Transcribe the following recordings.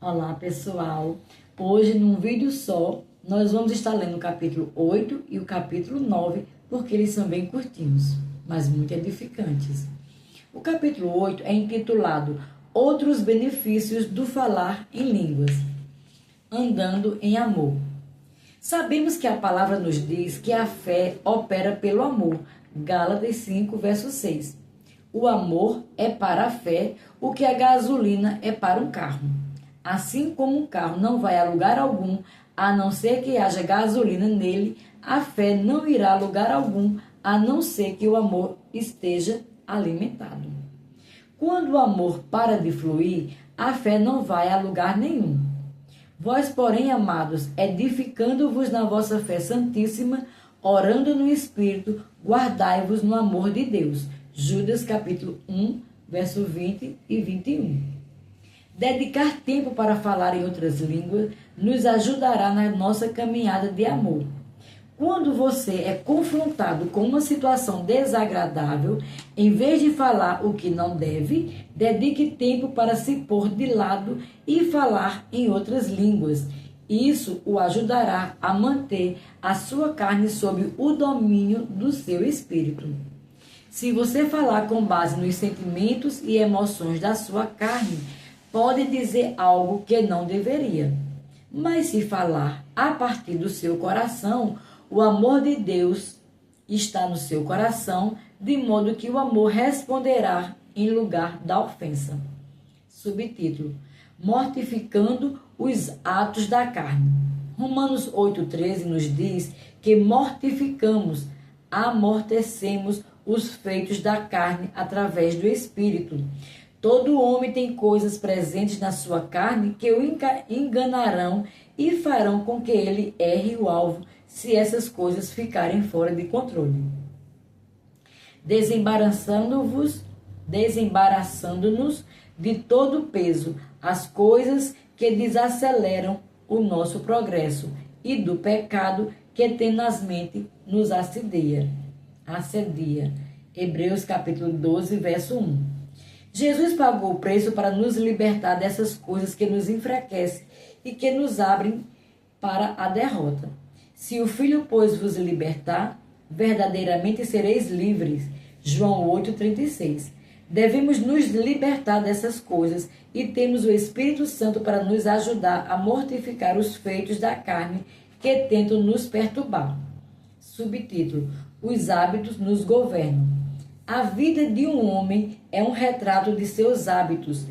Olá pessoal, hoje num vídeo só nós vamos estar lendo o capítulo 8 e o capítulo 9, porque eles são bem curtinhos, mas muito edificantes. O capítulo 8 é intitulado Outros Benefícios do Falar em Línguas, andando em amor. Sabemos que a palavra nos diz que a fé opera pelo amor, Gálatas 5, verso 6. O amor é para a fé o que a gasolina é para um carro. Assim como um carro não vai a lugar algum, a não ser que haja gasolina nele, a fé não irá a lugar algum, a não ser que o amor esteja alimentado. Quando o amor para de fluir, a fé não vai a lugar nenhum. Vós, porém, amados, edificando-vos na vossa fé santíssima, orando no Espírito, guardai-vos no amor de Deus. Judas capítulo 1, verso 20 e 21. Dedicar tempo para falar em outras línguas nos ajudará na nossa caminhada de amor. Quando você é confrontado com uma situação desagradável, em vez de falar o que não deve, dedique tempo para se pôr de lado e falar em outras línguas. Isso o ajudará a manter a sua carne sob o domínio do seu espírito. Se você falar com base nos sentimentos e emoções da sua carne, pode dizer algo que não deveria. Mas se falar a partir do seu coração, o amor de Deus está no seu coração, de modo que o amor responderá em lugar da ofensa. Subtítulo: Mortificando os atos da carne. Romanos 8,13 nos diz que mortificamos, amortecemos os feitos da carne através do Espírito. Todo homem tem coisas presentes na sua carne que o enganarão e farão com que ele erre o alvo se essas coisas ficarem fora de controle. Desembaraçando-nos de todo o peso, as coisas que desaceleram o nosso progresso e do pecado que tenazmente nos assedia. Hebreus capítulo 12, verso 1. Jesus pagou o preço para nos libertar dessas coisas que nos enfraquecem e que nos abrem para a derrota. Se o Filho, pois, vos libertar, verdadeiramente sereis livres. João 8,36. Devemos nos libertar dessas coisas e temos o Espírito Santo para nos ajudar a mortificar os feitos da carne que tentam nos perturbar. Subtítulo: Os hábitos nos governam. A vida de um homem é um retrato de seus hábitos.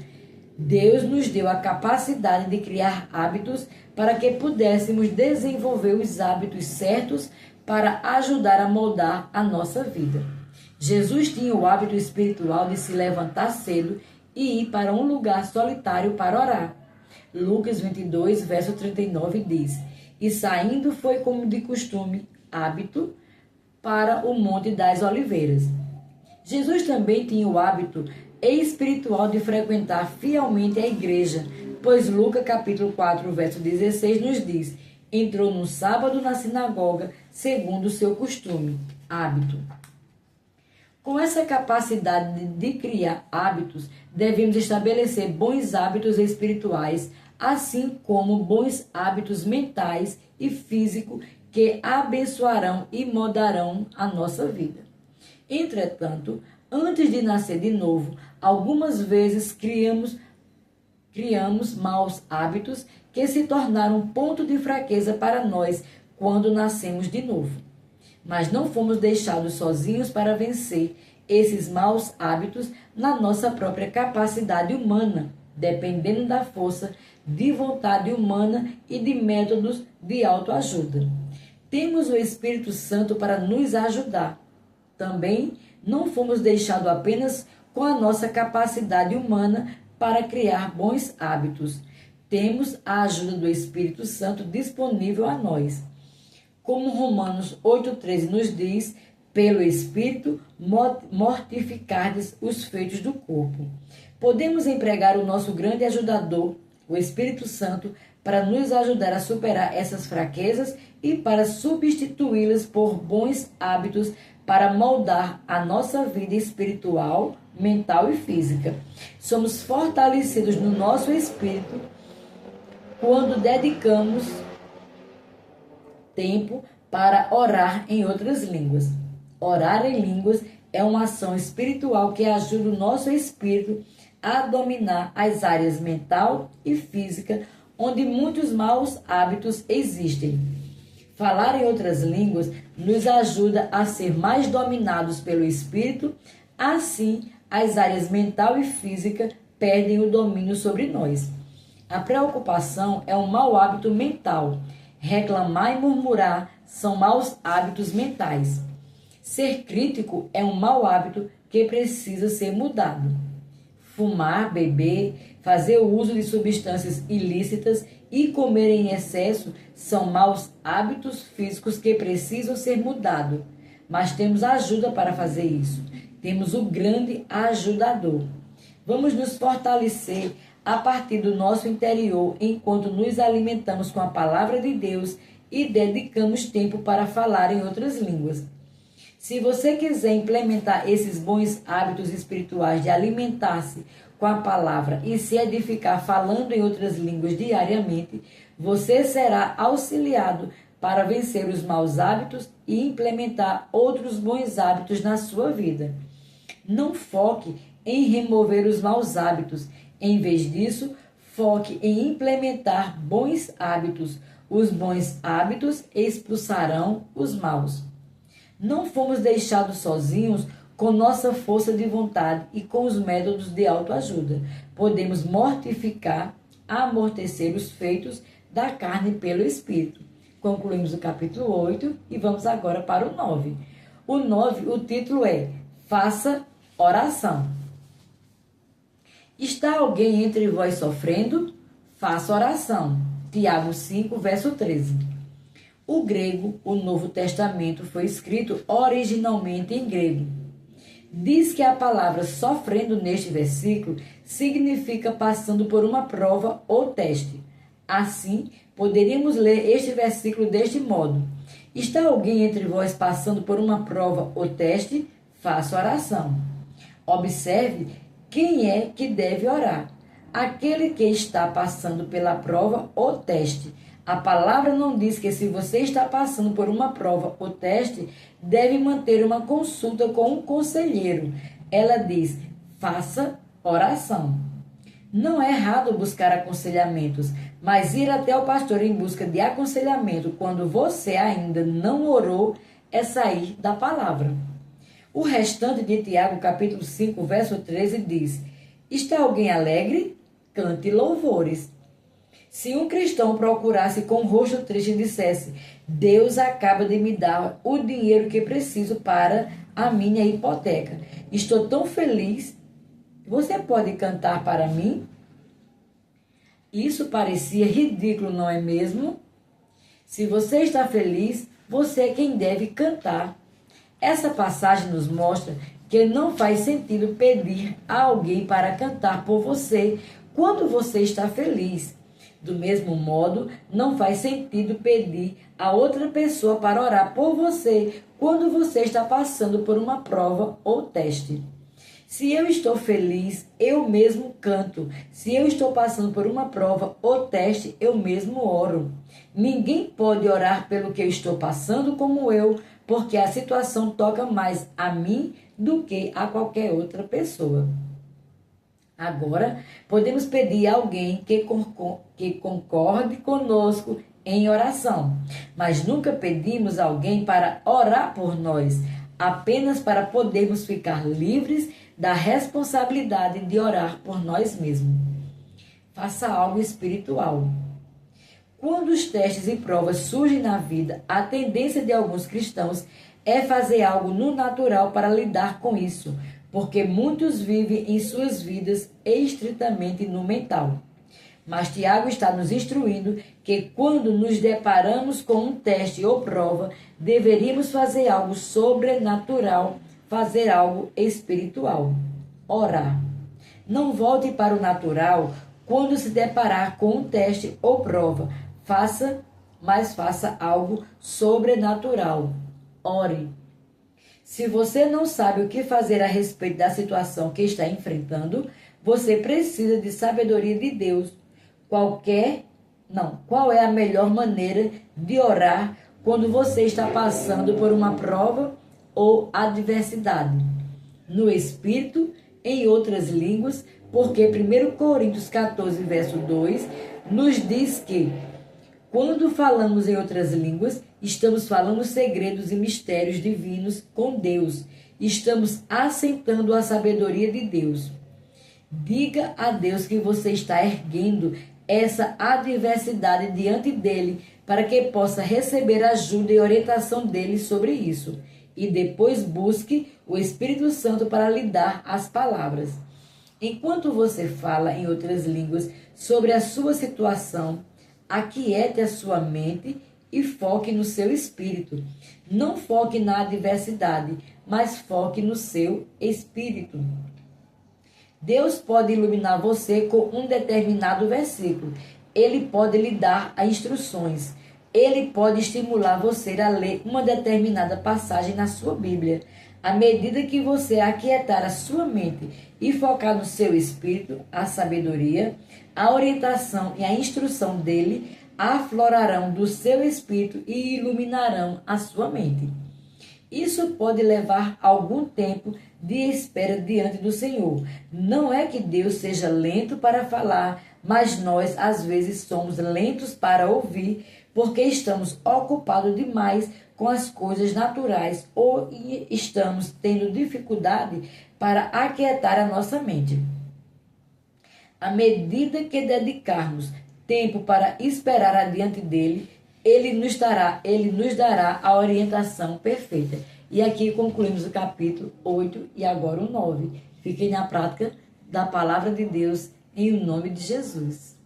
Deus nos deu a capacidade de criar hábitos para que pudéssemos desenvolver os hábitos certos para ajudar a moldar a nossa vida. Jesus tinha o hábito espiritual de se levantar cedo e ir para um lugar solitário para orar. Lucas 22, verso 39 diz: E saindo foi como de costume, hábito, para o Monte das Oliveiras. Jesus também tinha o hábito espiritual de frequentar fielmente a igreja, pois Lucas capítulo 4, verso 16 nos diz: entrou no sábado na sinagoga, segundo o seu costume, hábito. Com essa capacidade de criar hábitos, devemos estabelecer bons hábitos espirituais, assim como bons hábitos mentais e físicos que abençoarão e moldarão a nossa vida. Entretanto, antes de nascer de novo, algumas vezes criamos maus hábitos que se tornaram ponto de fraqueza para nós quando nascemos de novo. Mas não fomos deixados sozinhos para vencer esses maus hábitos na nossa própria capacidade humana, dependendo da força de vontade humana e de métodos de autoajuda. Temos o Espírito Santo para nos ajudar. Também não fomos deixados apenas com a nossa capacidade humana para criar bons hábitos. Temos a ajuda do Espírito Santo disponível a nós. Como Romanos 8,13 nos diz, pelo Espírito mortificardes os feitos do corpo. Podemos empregar o nosso grande ajudador, o Espírito Santo, para nos ajudar a superar essas fraquezas e para substituí-las por bons hábitos para moldar a nossa vida espiritual, mental e física. Somos fortalecidos no nosso espírito quando dedicamos tempo para orar em outras línguas. Orar em línguas é uma ação espiritual que ajuda o nosso espírito a dominar as áreas mental e física onde muitos maus hábitos existem. Falar em outras línguas nos ajuda a ser mais dominados pelo espírito, assim as áreas mental e física perdem o domínio sobre nós. A preocupação é um mau hábito mental. Reclamar e murmurar são maus hábitos mentais. Ser crítico é um mau hábito que precisa ser mudado. Fumar, beber, fazer o uso de substâncias ilícitas e comer em excesso são maus hábitos físicos que precisam ser mudados. Mas temos ajuda para fazer isso. Temos o grande ajudador. Vamos nos fortalecer a partir do nosso interior enquanto nos alimentamos com a palavra de Deus e dedicamos tempo para falar em outras línguas. Se você quiser implementar esses bons hábitos espirituais de alimentar-se com a palavra e se edificar falando em outras línguas diariamente, você será auxiliado para vencer os maus hábitos e implementar outros bons hábitos na sua vida. Não foque em remover os maus hábitos. Em vez disso, foque em implementar bons hábitos. Os bons hábitos expulsarão os maus. Não fomos deixados sozinhos com nossa força de vontade e com os métodos de autoajuda. Podemos amortecer os feitos da carne pelo Espírito. Concluímos o capítulo 8 e vamos agora para o 9. O 9, o título é Faça Oração. Está alguém entre vós sofrendo? Faça oração. Tiago 5, verso 13. O grego, o Novo Testamento, foi escrito originalmente em grego. Diz que a palavra sofrendo neste versículo significa passando por uma prova ou teste. Assim, poderíamos ler este versículo deste modo: Está alguém entre vós passando por uma prova ou teste? Faça oração. Observe quem é que deve orar. Aquele que está passando pela prova ou teste. A palavra não diz que se você está passando por uma prova ou teste, deve manter uma consulta com um conselheiro. Ela diz, faça oração. Não é errado buscar aconselhamentos, mas ir até o pastor em busca de aconselhamento quando você ainda não orou é sair da palavra. O restante de Tiago, capítulo 5, verso 13, diz, está alguém alegre? Cante louvores. Se um cristão procurasse com o rosto triste e dissesse, Deus acaba de me dar o dinheiro que preciso para a minha hipoteca. Estou tão feliz. Você pode cantar para mim? Isso parecia ridículo, não é mesmo? Se você está feliz, você é quem deve cantar. Essa passagem nos mostra que não faz sentido pedir a alguém para cantar por você quando você está feliz. Do mesmo modo, não faz sentido pedir a outra pessoa para orar por você quando você está passando por uma prova ou teste. Se eu estou feliz, eu mesmo canto. Se eu estou passando por uma prova ou teste, eu mesmo oro. Ninguém pode orar pelo que eu estou passando como eu, porque a situação toca mais a mim do que a qualquer outra pessoa. Agora, podemos pedir a alguém que concorde conosco em oração, mas nunca pedimos a alguém para orar por nós, apenas para podermos ficar livres da responsabilidade de orar por nós mesmos. Faça algo espiritual. Quando os testes e provas surgem na vida, a tendência de alguns cristãos é fazer algo no natural para lidar com isso, porque muitos vivem em suas vidas estritamente no mental. Mas Tiago está nos instruindo que quando nos deparamos com um teste ou prova, deveríamos fazer algo sobrenatural, fazer algo espiritual. Orar. Não volte para o natural quando se deparar com um teste ou prova. Faça algo sobrenatural. Ore. Se você não sabe o que fazer a respeito da situação que está enfrentando, você precisa de sabedoria de Deus. Qualquer Não, qual é a melhor maneira de orar quando você está passando por uma prova ou adversidade? No Espírito, em outras línguas, porque 1 Coríntios 14, verso 2, nos diz que quando falamos em outras línguas, estamos falando segredos e mistérios divinos com Deus. Estamos assentando a sabedoria de Deus. Diga a Deus que você está erguendo essa adversidade diante dele, para que possa receber ajuda e orientação dele sobre isso. E depois busque o Espírito Santo para lhe dar as palavras. Enquanto você fala em outras línguas sobre a sua situação, aquiete a sua mente e foque no seu espírito. Não foque na adversidade, mas foque no seu espírito. Deus pode iluminar você com um determinado versículo. Ele pode lhe dar as instruções. Ele pode estimular você a ler uma determinada passagem na sua Bíblia. À medida que você aquietar a sua mente e focar no seu espírito, a sabedoria, a orientação e a instrução dele aflorarão do seu espírito e iluminarão a sua mente. Isso pode levar algum tempo de espera diante do Senhor. Não é que Deus seja lento para falar, mas nós às vezes somos lentos para ouvir, porque estamos ocupados demais com as coisas naturais ou estamos tendo dificuldade para aquietar a nossa mente. À medida que dedicarmos tempo para esperar adiante dele, ele nos dará a orientação perfeita. E aqui concluímos o capítulo 8 e agora o 9. Fiquem na prática da palavra de Deus em nome de Jesus.